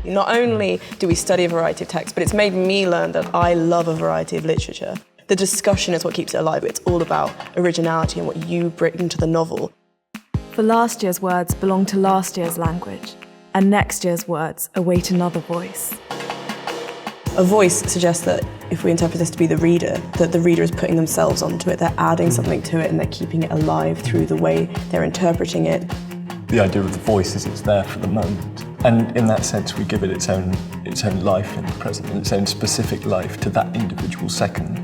Not only do we study a variety of texts, but it's made me learn that I love a variety of literature. The discussion is what keeps it alive. It's all about originality and what you bring to the novel. For last year's words belong to last year's language, and next year's words await another voice. A voice suggests that if we interpret this to be the reader, that the reader is putting themselves onto it, they're adding something to it and they're keeping it alive through the way they're interpreting it. The idea of the voice is it's there for the moment. And in that sense, we give it its own life in the present, and its own specific life to that individual second.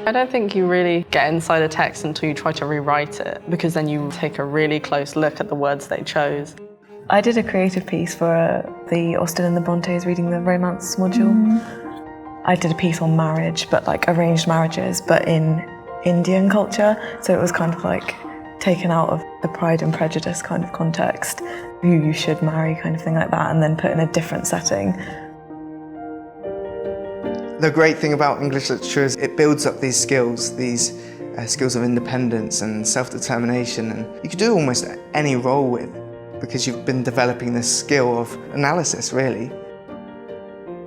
I don't think you really get inside a text until you try to rewrite it, because then you take a really close look at the words they chose. I did a creative piece for the Austen and the Brontes reading the romance module. I did a piece on marriage, but like arranged marriages, but in Indian culture. So it was kind of like taken out of the Pride and Prejudice kind of context, who you should marry kind of thing like that, and then put in a different setting. The great thing about English literature is it builds up these skills of independence and self-determination, and you could do almost any role with, because you've been developing this skill of analysis, really.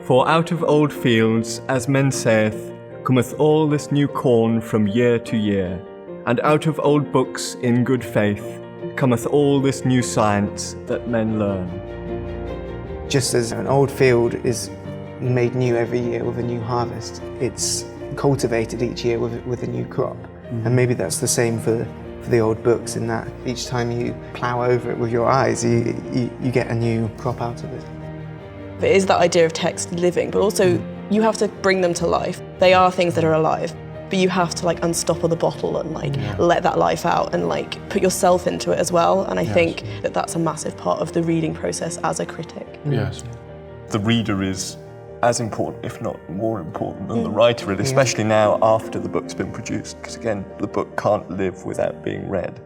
For out of old fields, as men saith, cometh all this new corn from year to year, and out of old books in good faith cometh all this new science that men learn. Just as an old field is made new every year with a new harvest, it's cultivated each year with a new crop. And maybe that's the same for the old books, in that each time you plough over it with your eyes, you get a new crop out of it. It is that idea of text living, but also you have to bring them to life. They are things that are alive, but you have to like unstopper the bottle and let that life out and like put yourself into it as well. And I think that that's a massive part of the reading process as a critic. Yes. The reader is as important, if not more important, than the writer, especially now after the book's been produced, because again, the book can't live without being read.